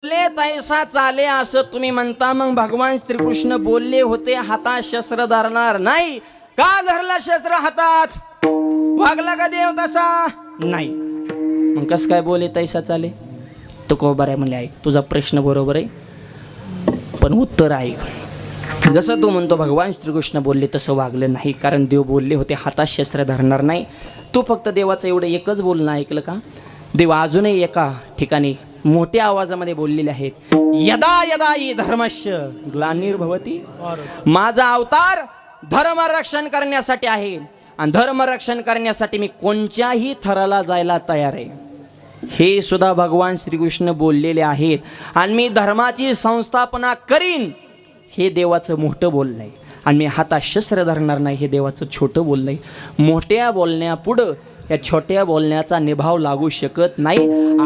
बोलले तैसा चाले असं तुम्ही म्हणता, मग भगवान श्रीकृष्ण बोलले होते हातात शस्त्र धरणार नाही, का धरला शस्त्र हातात? वागला का देव तसा नाही, मग कस काय बोले तैसा चाले? तो कोबर आहे म्हणले, ऐक तुझा प्रश्न बरोबर आहे पण उत्तर ऐक. जसं तू म्हणतो भगवान श्रीकृष्ण बोलले तसं वागलं नाही, कारण देव बोलले होते हातात शस्त्र धरणार नाही. तू फक्त देवाचं एवढं एकच बोलणं ऐकलं का? देव अजूनही एका ठिकाणी मोठ्या आवाजामध्ये बोललेले आहेत, यदा यदा हि धर्मस्य ग्लानिर्भवती. माझा अवतार धर्म रक्षण करण्यासाठी आहे आणि धर्म रक्षण करण्यासाठी मी कोणत्याही थराला जायला तयार आहे, हे सुद्धा भगवान श्रीकृष्ण बोललेले आहेत. आणि मी धर्माची संस्थापना करीन, हे देवाचं मोठं बोलणं आहे. आणि मी हातात शस्त्र धरणार नाही, हे देवाचं छोटं बोलणं आहे. मोठ्या बोलण्यापुढं या छोट्या बोलण्याचा निभाव लागू शकत नाही.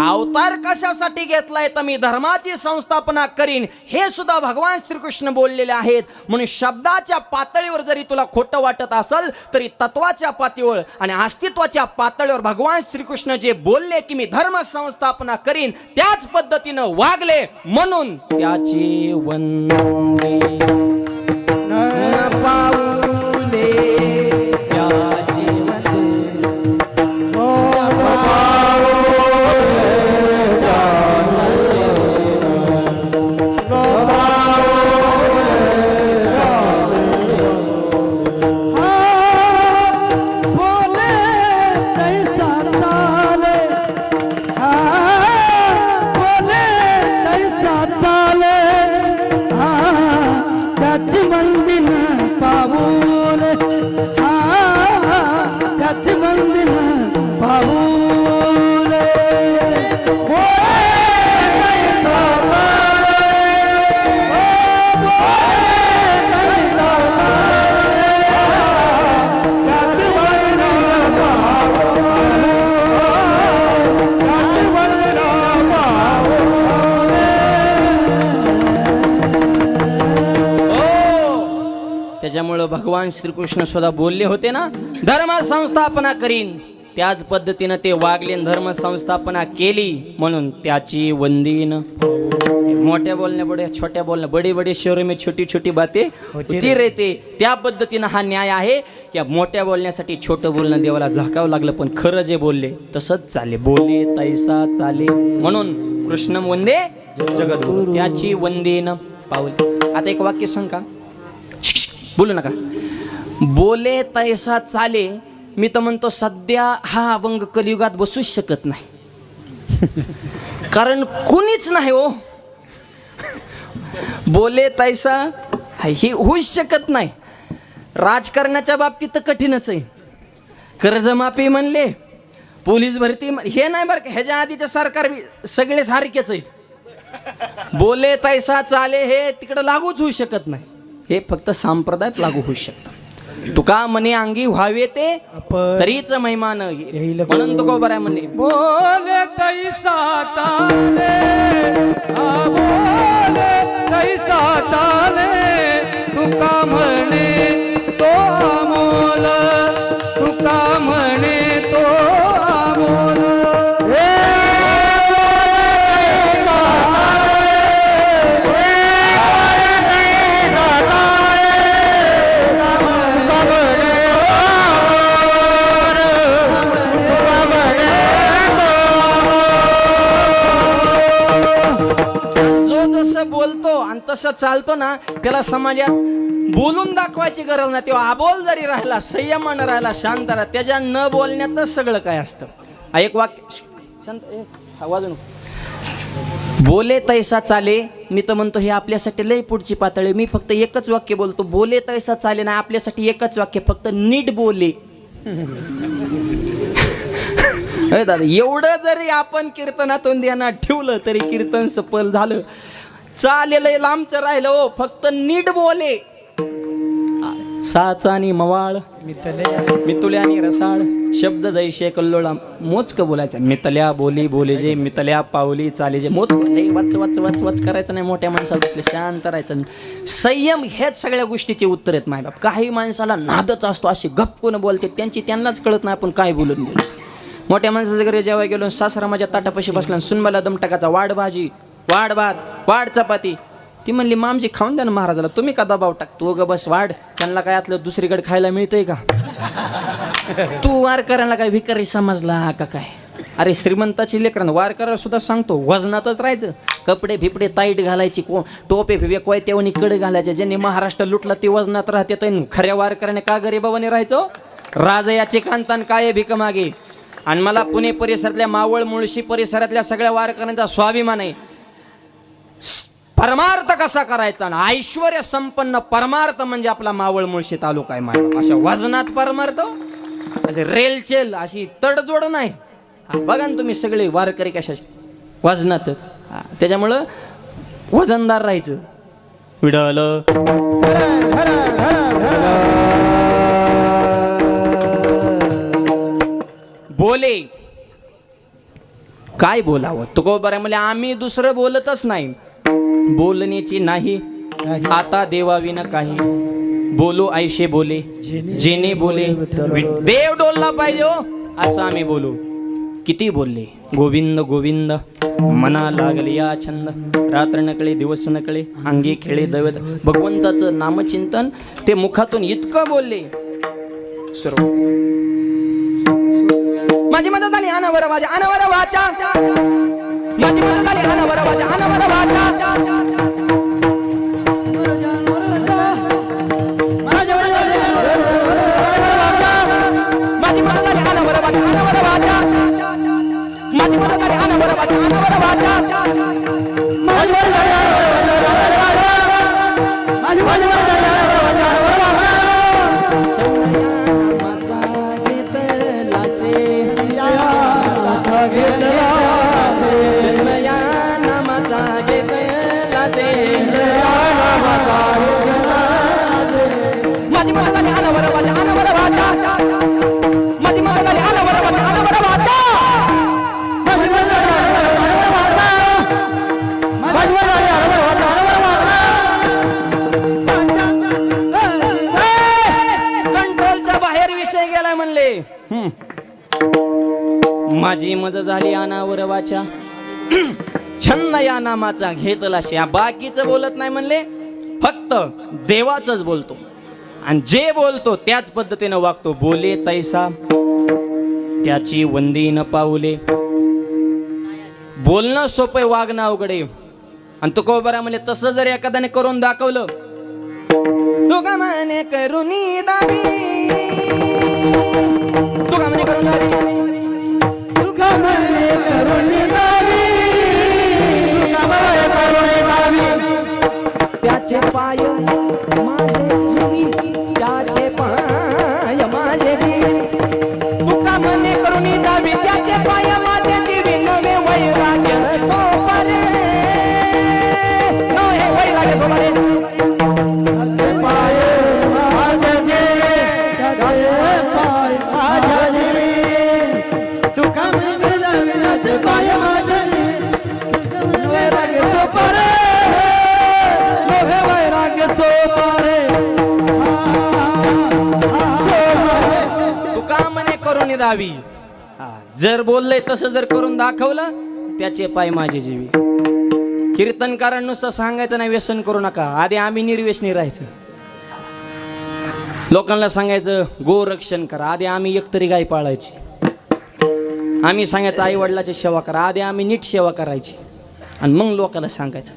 अवतार कशासाठी घेतलाय तर मी धर्माची संस्थापना करीन, हे सुद्धा भगवान श्रीकृष्ण बोललेले आहेत. म्हणून शब्दाच्या पातळीवर जरी तुला खोटं वाटत असेल तरी तत्वाच्या पातळीवर आणि अस्तित्वाच्या पातळीवर भगवान श्रीकृष्ण जे बोलले की मी धर्म संस्थापना करीन, त्याच पद्धतीनं वागले, म्हणून त्याची वंदे पाऊले. त्याच्यामुळं भगवान श्रीकृष्ण सुद्धा बोलले होते ना, धर्म संस्थापना करीन, त्याच पद्धतीनं ते वागले, धर्म संस्थापना केली, म्हणून त्याची वंदीन. मोठ्या बोलण्या बडे छोट्या बोलण्या, बडे बडे शहरों में छोटी छोटी बातें होती रहते. त्या पद्धतीनं हा न्याय आहे की मोठ्या बोलण्यासाठी छोटं बोलणं देवाला झाकावं लागलं, पण खरं जे बोलले तसंच चाले, बोले तैसा चाले. म्हणून कृष्ण वंदे जगद्गुरु, त्याची वंदीन पाऊल. आता एक वाक्य सांग का, बोलू नका. बोले तैसा चाले, मी तर म्हणतो सध्या हा अभंग कलियुगात बसूच शकत नाही, कारण कुणीच नाही हो. बोले तैसा ही होऊच शकत नाही. राजकारणाच्या बाबतीत तर कठीणच आहे. कर्जमाफी म्हणले, पोलीस भरती हे नाही बरं का, ह्याच्या आधीचे सरकार सगळे सारखेच आहेत. बोले तैसा चाले हे तिकडे लागूच होऊ शकत नाही, हे फक्त संप्रदायात लागू होऊ शकतं. तुका मने अंगी व्हावे ते तरीच महिमान, म्हणून तुका बरं म्हणे, बोले तैसा चाले, बोले तैसा चाले, तुका म्हणे तो अमोल, तुका म्हणे तो अमोल. बोलतो आणि तसं चालतो ना, त्याला समाजात बोलून दाखवायची गरज नाही. तेव्हा आबोल जरी राहिला, संयमानं राहिला, शांत राहिला, त्याच्या न बोलण्यातच सगळं काय असतं. एक वाक्य शांत वाजून, बोले तैसा चाले, मी तर म्हणतो हे आपल्यासाठी लय पुढची पातळी. मी फक्त एकच वाक्य बोलतो, बोले तैसा चाले नाही, आपल्यासाठी एकच वाक्य, फक्त नीट बोले. दादा एवढं जरी आपण कीर्तनातून ध्यानात ठेवलं तरी कीर्तन सफल झालं. चालेलंय लांबचं राहिलं हो, फक्त नीट बोले. साचा आणि मवाळ, मितुल्या आणि रसाळ, शब्द जैसे कल्लोळा, मोजकं बोलायचं. मितल्या बोली बोले जे, मितल्या पावली चाले जे, मोजकं वाच वाच वाच वाच करायचं नाही. मोठ्या माणसाला शांत राहायचं. संयम हेच सगळ्या गोष्टीचे उत्तर आहेत मायबाप. काही माणसाला नादच असतो, असे गप्पून बोलते, त्यांनाच कळत नाही आपण काय बोलत बोलतो. मोठ्या माणसाच्या घरी जेव्हा गेलो, सासरा माझ्या ताटापाशी बसला, सुनबाला दम टाकायचा, वाढ भाजी वाढ भात, वाढ चपाती. ती म्हणली मामजी खाऊन द्या ना महाराजाला, तुम्ही का दबाव टाक. तू ग बस वाढ, त्यांना काय आतलं दुसरीकडे खायला मिळतंय का? तू वारकऱ्यांना काय भिकारी समजला का काय? अरे श्रीमंताची लेकरांना वारकऱ्याला सुद्धा सांगतो वजनातच राहायचं. कपडे फिपडे ताईट घालायची, टोपे फिपे कोयत्यावणी कडे घालायचे. ज्यांनी महाराष्ट्र लुटला ते वजनात राहते. तर खऱ्या वारकऱ्याने का गरीबाने राहायचं? राजा याचे कांतान काय भीक मागे. आणि मला पुणे परिसरातल्या मावळ मुळशी परिसरातल्या सगळ्या वारकऱ्यांचा स्वाभिमान आहे. परमार्थ कसा करायचा ना, ऐश्वर संपन्न परमार्थ म्हणजे आपला मावळ मुळशी तालुका आहे. माझा अशा वजनात परमार्थ, असे रेलचेल अशी तडजोड नाही. बघा ना तुम्ही सगळे वारकरी कशा वजनातच. त्याच्यामुळं वजनदार राहायचं. विडल बोले काय बोलावं. तुकोबा म्हणजे आम्ही दुसरं बोलतच नाही. बोलण्याची नाही आता देवाविना काही. बोलो ऐशे बोले जेने बोले देव डोलला पाहिजे असं आम्ही बोलू. किती बोलले गोविंद गोविंद मना लागले या छंद. रात्र नकळे दिवस नकळे अंगी खेळे दैवत. भगवंताचं नामचिंतन ते मुखातून इतकं बोलले. सर्व माझी मदत आली अनावर वाचा अनावर वाचा. माझी मदत आली अनावर वाचा अनावर वाचा. माझी मदत आली अनावर वाचा अनावर वाचा. माझी मदत आली अनावर वाचा अनावर वाचा. माझी मदत आली माझी मदत कंट्रोलच्या बाहेर विषय गेलाय म्हणले. माझी मज झाली अनावर वाचा छंद या नामाचा घेतला शा. बाकीचं बोलत नाही म्हणले, फक्त देवाचंच बोलतो. आणि जे बोलतो त्याच पद्धतीनं वागतो. बोले तैसा त्याची वंदी न पाऊले. बोलणं सोपं, वागणं अवघडे. आणि तो कोबरा म्हणले तसं जर एखाद्याने करून दाखवलं, तुका म्हणे करुणी दावी, तुका म्हणे करून दावी, तुका म्हणे करुणी दावी, त्याचे पाय माझे जीवी, त्याचे पाय माझे जीवी. तुका म्हणे करुणी दावी, त्याचे पाय माझे जीवी. नवे वैराग्य सोपारे, नवे वैराग्य सोपारे. दावी. जर बोललंय तसं जर करून दाखवलं, त्याचे पाय माझे जीवी. कीर्तनकारांना नुसतं सांगायचं नाही व्यसन करू नका. आधी आम्ही निर्व्यसनी राहायचं. लोकांना सांगायचं गोरक्षण करा, आधी आम्ही एकतरी गाय पाळायची. आम्ही सांगायचं आई वडिलाची सेवा करा, आधी आम्ही नीट सेवा करायची. आणि मग लोकांना सांगायचं.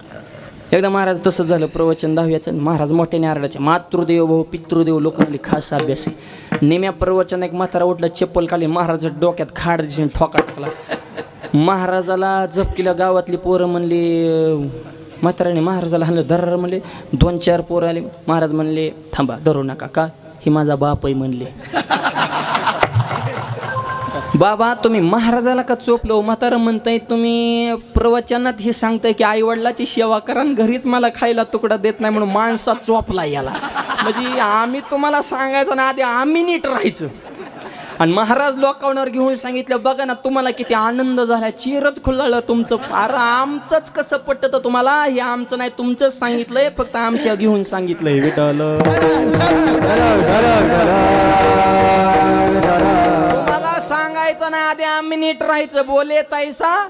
एकदा महाराज तसं झालं, प्रवचन 10व्याचं. महाराज मोठ्याने आरडायचे, मातृदेव भाऊ पितृदेव लोकांना खास अभ्यास आहे. नेम्या प्रवचन एक म्हातारा उठला, चप्पल काढली, महाराज डोक्यात खाड दिसून ठोका टाकला. महाराजाला झपकीला गावातली पोरं म्हणली, म्हाताराने महाराजाला हाणलं, धर्र म्हणले. 2-4 पोरं आले. महाराज म्हणले थांबा, धरू नका, का ही माझा बाप आहे म्हणले. बाबा तुम्ही महाराजाला का चोपलो? म्हातारं म्हणताय तुम्ही प्रवचनात हे सांगताय की आई वडिलाची सेवा करा, घरीच मला खायला तुकडा देत नाही म्हणून माणसात चोपला याला. म्हणजे आम्ही तुम्हाला सांगायचं ना, आधी आम्ही नीट राहायचं. आणि महाराज लोकांवर घेऊन सांगितलं, बघा ना तुम्हाला किती आनंद झाला, चिरच खुललं तुमचं. अरे आमचंच कसं पटतं तुम्हाला? हे आमचं नाही, तुमचंच सांगितलंय, फक्त आमच्या घेऊन सांगितलंय. विठ्ठल तुम्हाला सांगायचं घाबरायचं नाही, आधी आम्ही नीट राहायचं, बोले तैसा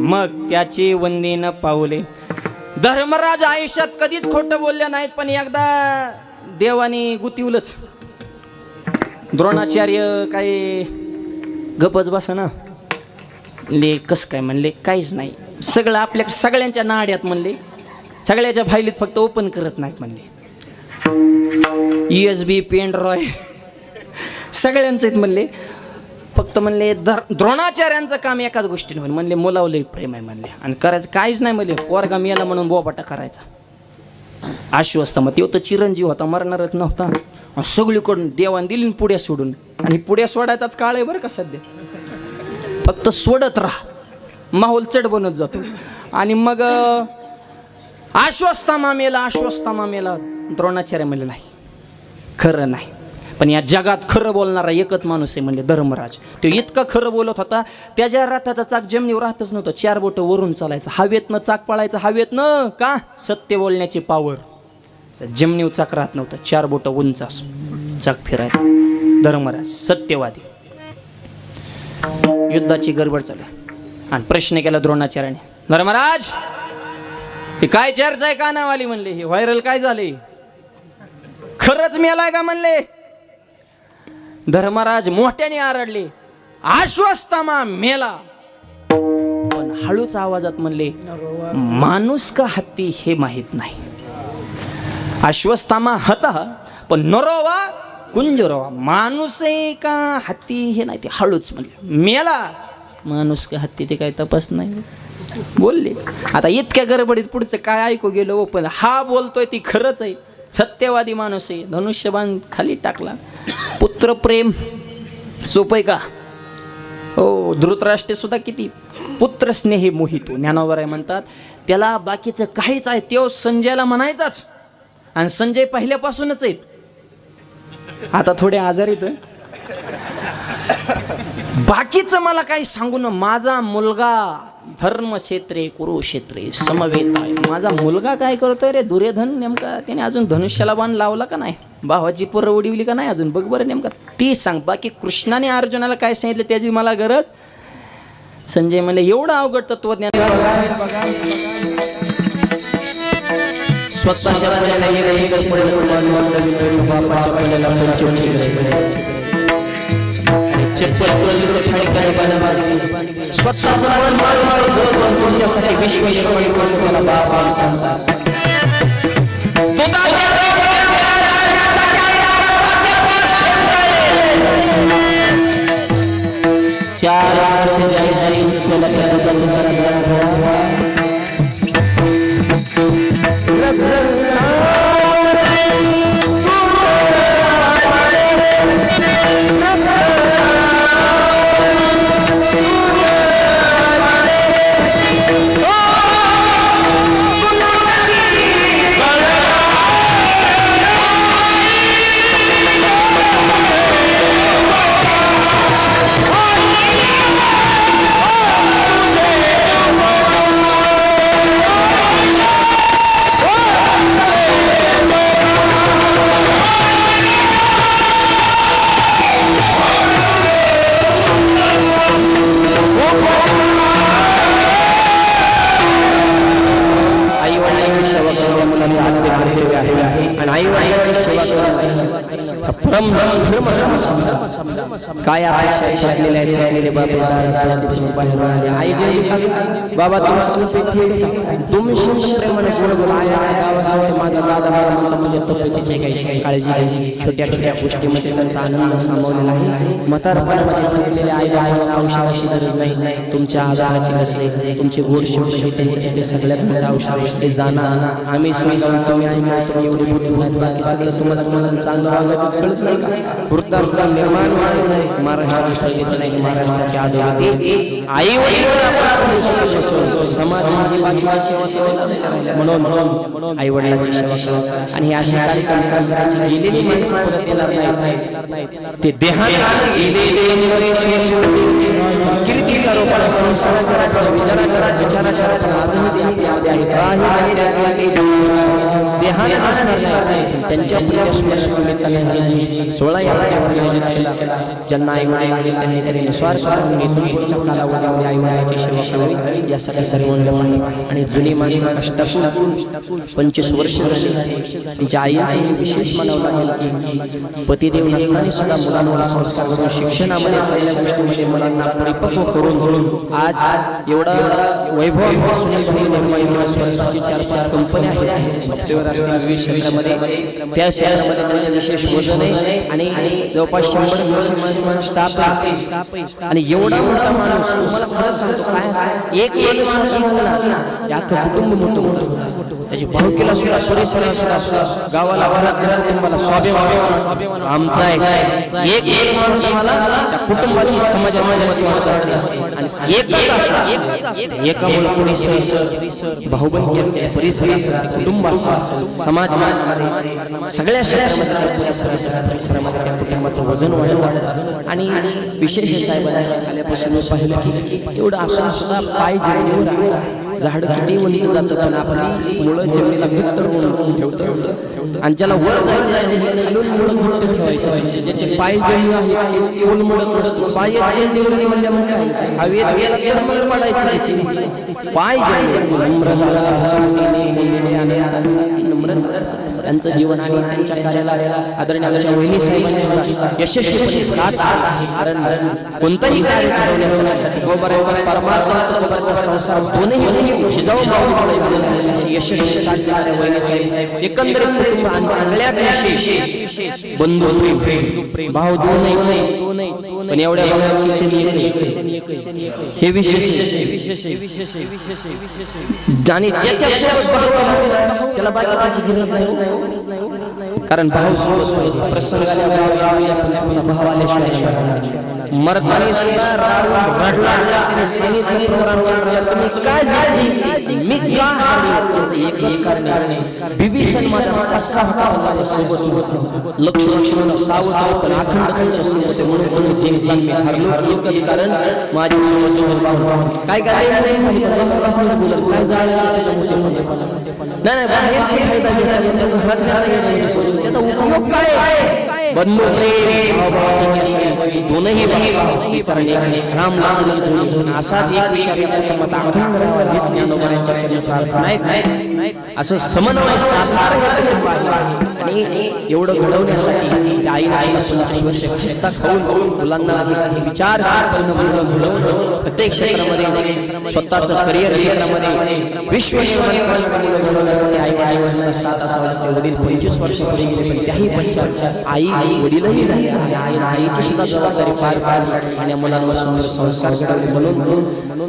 मग त्याची वंदीन पाऊले. धर्मराज आयुष्यात कधीच खोटं बोलले नाहीत, पण एकदा देवाने गुतिवलंच. द्रोणाचार्य काय गपच बसा ले, कस काय म्हणले, काहीच नाही, सगळं आपल्या सगळ्यांच्या नाड्यात म्हणले, सगळ्याच्या फायलीत फक्त ओपन करत नाहीत म्हणले. USB पेन ड्रॉय सगळ्यांचं आहेत म्हणले, फक्त म्हणले द्रोणाचार्यांचं काम एकाच गोष्टीने म्हणले, मुलावलं प्रेम आहे म्हणले, आणि करायचं काहीच नाही म्हणले, पोरगा मेला म्हणून बोबाटा करायचा. आश्वस्त मग तो तर चिरंजीव होता, मरणारच नव्हता. सगळीकडून देवान दिली पुढ्या सोडून, आणि पुढ्या सोडायचाच काळ आहे बरं का सध्या, फक्त सोडत राहा, माहोल चढ बनत जातो. आणि मग आश्वस्तामा मेला. द्रोणाचार्य म्हणले नाही, खरं नाही, पण या जगात खरं बोलणारा एकच माणूस आहे म्हणजे धर्मराज. तो इतकं खरं बोलत होता, त्याच्या रथाचा चाक जमिनीवर राहतच नव्हतं, 4 बोटं वरून चालायचं, हवेतनं चाक पळायचं, हवेतनं का, सत्य बोलण्याची पावर. जमिनीवर चाक राहत नव्हतं, 4 बोटं उंच चाक फिरायचं. धर्मराज सत्यवादी. युद्धाची गडबड चालू आणि प्रश्न केला द्रोणाचार्याने, धर्मराज हे काय चर्चा आहे कानावाली म्हणले, हे व्हायरल काय झाले, खरंच मेलाय का म्हणले. धर्मराज मोठ्याने आरडले, आश्वस्तामा मेला. पण हळूच आवाजात म्हणले, माणूस का हत्ती हे माहित नाही. आश्वस्तामा हता पण नरोवा कुंजरोवा, माणूस आहे का हत्ती हे नाही, ते हळूच म्हणले. मेला माणूस का हत्ती ते काय तपास नाही बोलले. आता इतक्या गडबडीत पुढचं काय ऐकू गेलो, पण हा बोलतोय ती खरंच आहे, सत्यवादी माणूस आहे. धनुष्यबाण खाली टाकला. पुत्र प्रेम सोपं आहे का हो. धृतराष्ट्र सुद्धा किती पुत्र स्नेही मोहितो, ज्ञानोबराय म्हणतात, त्याला बाकीचं काहीच आहे तो संजयला म्हणायचाच, आणि संजय पहिल्यापासूनच आहेत. आता थोडे आजारी तर बाकीचं मला काही सांगू न, माझा मुलगा धर्मक्षेत्रे कुरुक्षेत्रे समवेत आहे. माझा मुलगा काय करतोय रे दुर्योधन, नेमका त्याने अजून धनुष्याला बाण लावला का नाही, भावाची पोरं उडवली का नाही अजून, बघ बरं नेमका ती सांग. बाकी कृष्णाने अर्जुनाला काय सांगितलं त्याची मला गरज. संजय म्हणले, एवढं अवघड तत्वज्ञान स्वतःच्या काय बाबा काळजी छोट्या छोट्या गोष्टीमध्ये त्यांचा आनंद सामावलेला आहे. म्हातारपणामध्ये ठेवलेले आई बाबांना औषधाची गरज नाही, तुमच्या आजाराची गरज नाही, तुमची गोड शब्द हे त्यांच्यासाठी सगळ्यात मोठं औषध आहे. जाणार आम्ही सांगावं एवढी मोठी नाही, बाकी सगळं तुम्हाला चांगलं सांगायचं कळत नाही का. वृद्धाश्रम निर्माण नाही, महाराष्ट्राची प्रगती नाही, महाराष्ट्राची आजादी आई म्हणून आई वडिलांची सेवा आणि ही अशा कार्यक्रम गेलेली माणसं ते देहाने गेलेले कीर्तीच्या रूपाने संसाराच्या विचाराच्या विचाराच्या देहाने दिसणार नाही त्यांच्या पुण्यस्मरण निमित्ताने 16 यात्रेवर आयोजित केला. ज्यांना आई वडील आहेत त्यांनी तरी निस्वार्थ पुढच्या कालावधीमध्ये आई वडिलांची सेवा करावी यासाठी सर्वांना आणि जुनी माणसं कष्टातून 25 वर्ष झाली. त्यांच्या आईचे विशेष मानवलं की पतिदेव नसताना सुद्धा मुलांवर संस्कार करून शिक्षणामध्ये सगळ्या गोष्टींमध्ये मुलांना परिपक्व करून आज एवढा वैभव आमच्या सुनील निर्माण स्वतःची 4-5 कंपन्या आहेत सॉफ्टवेअर असतील विविध क्षेत्रामध्ये. त्या शहरामध्ये त्यांचं विशेष वजन आहे आणि जवळपास 100-200 माणसांचा स्टाफ आहे. आणि एवढा मोठा माणूस तुम्हाला खरं सांगतो काय एक माणूस म्हणला या कुटुंब मोठं असतं. त्याची भावकीला सुद्धा सुरेश गावाला घरात कुटुंबाला स्वाभिमान आमचा आहे. एक माणूस मला त्या कुटुंबाची समाजामध्ये मदत असते आणि एकामुळे पुढे भाऊबंदी असते परिसर कुटुंब असतं समाज सगळ्या परिसरामध्ये कुटुंबाचं वजन वाढतं. आणि विशेष आल्यापासून पाहिलं की एवढं असून सुद्धा पाय जमिनीवर झाड किती वंत जातं आणि आपली मुळं जमिनीला घट्ट रोवून ठेवतं आणि ज्याला वर जायचं आहे खालून मुळं घट्ट ठेवायचे ज्याचे पाय जमिनी आहे कोण मुळत नसतो. पाय हवेत तर पडायचे पाय त्यांचं जीवन आणि त्यांच्या कार्याला आदरणीय आमच्या वहिनी साहेब यशस्वी साथ आहे. कारण कोणतंही कार्य ठरवण्यासाठी गोबराचा परमार्थ संसार दोन्ही शिजाऊ यशस्वी साथ देणाऱ्या वहिनी साहेब एकंदरीत आणि सगळ्यात विशेष बंधू प्रेम भाव दोन्ही पण एवढ्या हे विशेष आणि त्याला बायकाची गरज नाही कारण भाऊ प्रसंगाला भाव आल्याशिवाय मरतानी सुद्धा रडला आणि सांगितलं प्रोग्रामच्या तुम्ही काय झाली मी का हारले एकच कारण आहे बिभीषण माझा सख्खा होता सोबत लक्ष्मण सावध पण अखंड सोबत म्हणून तुम्ही जिंकला मी हारलो एकच कारण माझ्या सोबत काय काय काय झालं नाही बाहेरचे फायदा घेतात घरातल्या त्याचा उपयोग काय बंधू दोनही राम नाम असाच एक असं समन्वय आणि एवढं घडवण्यासाठी आईने खिस्ता खाऊन मुलांना विचार घडवून प्रत्येक क्षेत्रामध्ये स्वतःचं करिअर क्षेत्रामध्ये विश्व घडवण्यासाठी आई साथ असावा. वडील 25 वर्ष पुढे गेले पण त्याही पंचायत आई वडीलही झाले आईची सुद्धा जबाबदारी पार पाडली आणि मुलांवर सुंदर संस्कार घडवले. म्हणून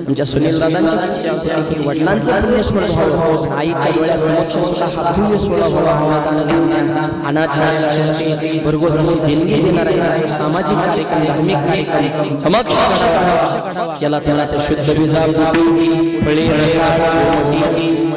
आमच्या सुनील दादांची वडिलांचं पुण्यस्मरण व्हावं आईच्या डोळ्यासमक्ष सुद्धा हा भव्य सोहळा व्हावा. अनाथ भरघोस अशी देणगी देणार आहे सामाजिक कार्यक्रम धार्मिक कार्यक्रम समक्ष याला त्याला शुद्ध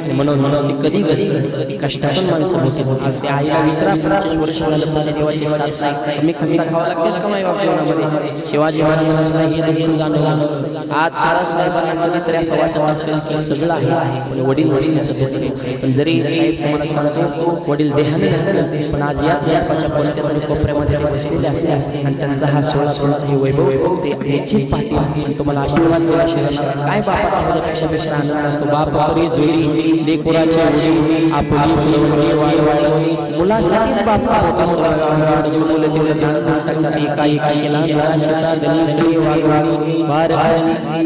म्हणून कधी कधी कष्टातून माणसं आज त्या आईला विचारा 25 वर्ष झालं माझ्या देवाची साथ नाही कमी खस्ता खावा लागतात का माझ्या जीवनामध्ये. शिवाजी महाराजांना हे जाणवलं आज साहेबांना तरी असं वाटत असेल की सगळं आहे पण वडील नसण्याचं पण जरी तुम्हाला सांगतो वडील देहाने नसते पण आज याच याच्या कोणत्या कोपऱ्यामध्ये ते बसलेले असते आणि त्यांचा हा 16 हे वैभव ते निश्चित पाहतील तुम्हाला आशीर्वाद देवा शिवाय काय बापाचा माझ्यापेक्षा पेक्षा आनंद असतो. बापावरी जोडी लेकुराची मुलासाठी बाप होत असतो मुलं तेवढं काही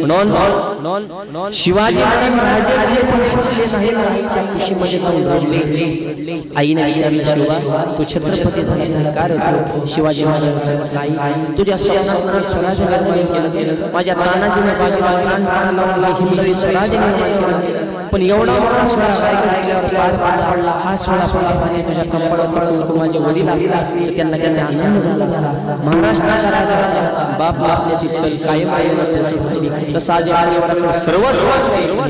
म्हणून शिवाजी आईने विचारलं शिवा तू छत्रपती झाला कारण शिवाजी महाराज तुझ्या स्वराज्य माझ्या तानाजीने बाजूला प्राण लावून हिंदवी स्वराज्य निर्माण केलं पण एवढा मोठा सोहळा हा सोहळा तुझ्या कंपडाचा कुंकू माझे वडील असले त्यांना आनंद झाला असता. महाराष्ट्राचा राजा बाप नसल्याची सल कायम तसा सर्वस्व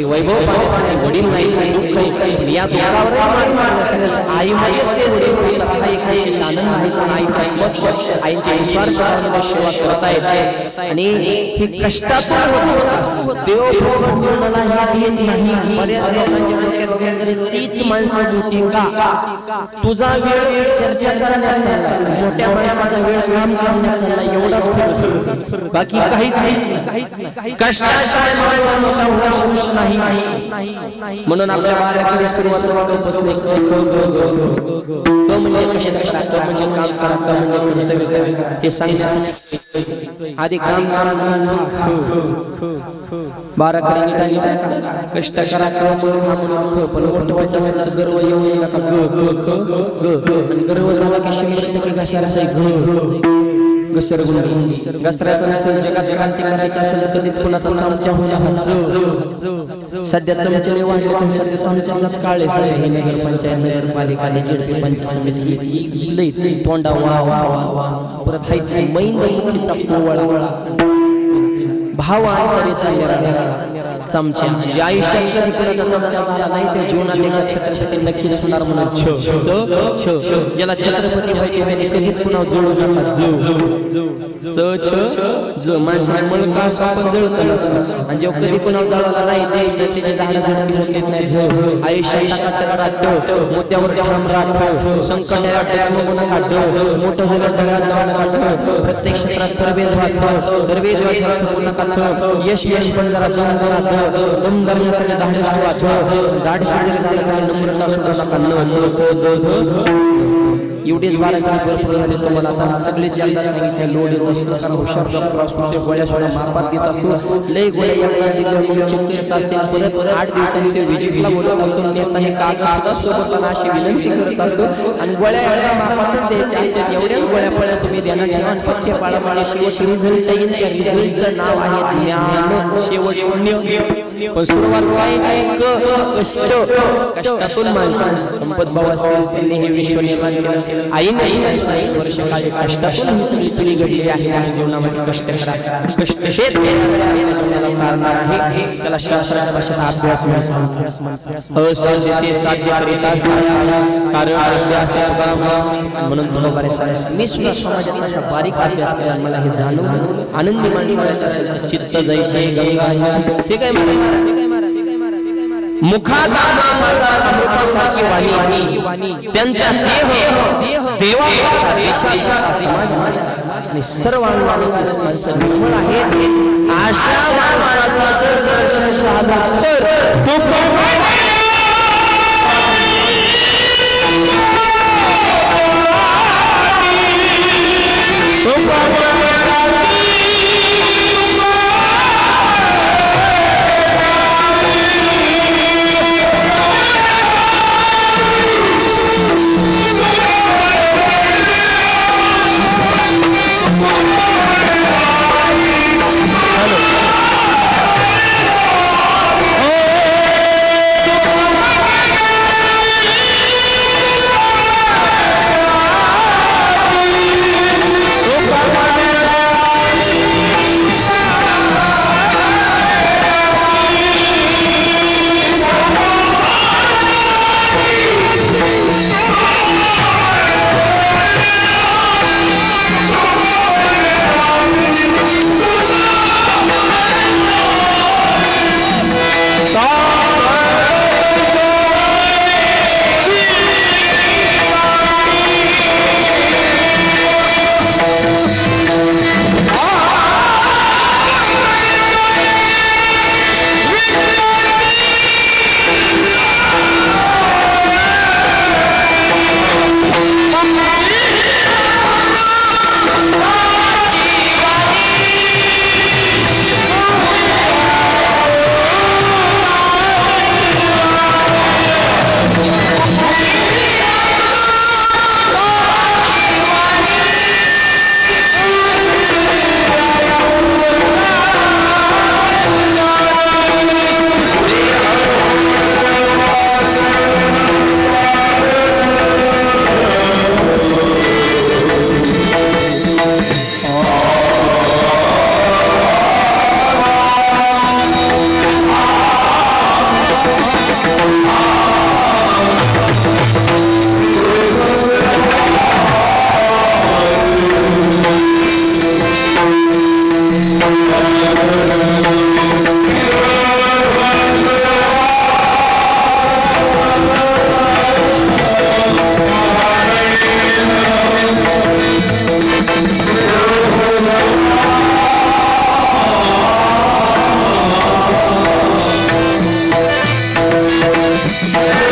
वैभव पाहण्यासाठी वडील नाही दुःख या दुःखावर आई आनंद आहे आईच्या स्पर्श आईच्या निस्वार्थ सेवा करता येते आणि हे कष्टातून देव नाही बऱ्याच लोकांच्या डोक्यात तीच माणसं होती का तुझा वेळ चर्चा करण्याचा मोठ्या माणसाचा वेळ काम करण्याचा एवढा बाकी काहीच कष्टाशिवाय माणूस मोठा होऊ शकत नाही म्हणून आपल्या वाऱ्याकडे सुरुवात बसणे म्हणजे कष्ट करा म्हणजे काम करा म्हणजे कर्तव्य करा हे सांगितलं आधी काम करा बाराकडे नीटा कष्ट करा पण मोठं व्हायचं असेल तर गर्व येऊ नका गर्व झाला की शेवटी कशाला घसरायचं नसेल जगात क्रांती करायची असेल तर कधी कुणाचा चमचा होणार सध्या चमचे वाढले पण सध्या चमच्याचाच काळ आहे नगरपंचायत नगरपालिका झेडपी पंचायत समिती तोंडा वा परत हाय मुखीचा पोवळा भाव अंतरीचा चमचा जे आयुष्यात कधी कुणाचा चमचा झाला नाही ते जीवनात एका छत्रपती नक्कीच होणार म्हणून ज्याला छत्रपती व्हायचे त्याने कधीच कुणा जुळू नका माणसाने मळका सापण जळत नसतं आणि जेव्हा कधी कुणा जळाला नाही त्याचे झाडं झडती होत नाही आयुष्यात मुद्द्यावर ठाम राहतो संकटाला मोठं झालं ढगात जाऊन प्रत्येक क्षेत्रात तरबेज यश पण जरा दम धरण्यासाठी धाडस एवढीच भरपूर झाली तुम्हाला आता सगळेच ज्यांना सांगितलं लोड येत असतो कारण हुशार डॉक्टर असतो गोळ्या सोळ्या मापात देत असतो लय गोळ्या चेक असतील परत 8 दिवसांनी ते विजिटला बोलत असतो नेता हे कागद सोबत अशी विनंती करत असतो आणि गोळ्या एवढ्या मापातच द्यायच्या असतात एवढ्याच गोळ्या पळ्या तुम्ही देणार घ्या आणि पथ्य पाळा म्हणजे शेवट रिझल्ट येईल त्या रिझल्टचं नाव आहे ज्ञान शेवट पुण्य पण सुरुवात काय कष्टातून माणसांना संपत भाव असतील हे विश्व निर्माण केलं आईने वर्षकाळी कष्टातून ही सगळी चली घडली आहे जीवनामध्ये कष्ट करा कष्ट हेच जीवनाला कारण आहे त्याला शास्त्राच्या भाषेत अभ्यास असंते साध्य करिता कारण म्हणून तुला बरेच मी सुद्धा समाजाचा असा बारीक अभ्यास केला मला हे जाणून आनंदी माणसाचं चित्त जैसे गंगा ठीक आहे मुखात अमृतासारखी वाणी त्यांचा देह देवा आणि सर्वांना समोर आहे आशा माणसाचा दर्शन झाला तर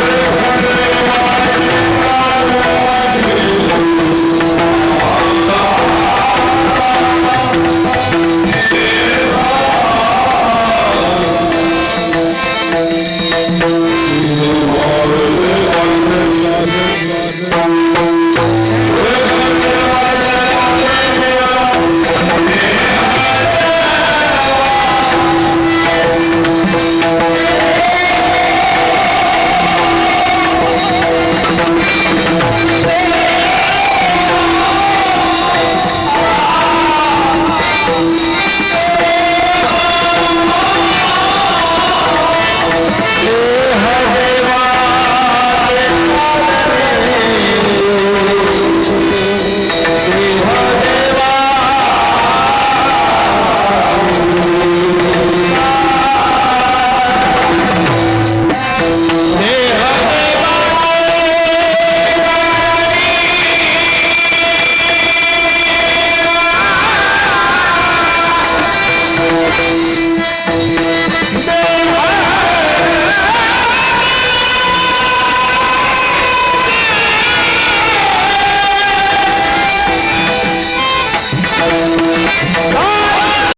हरी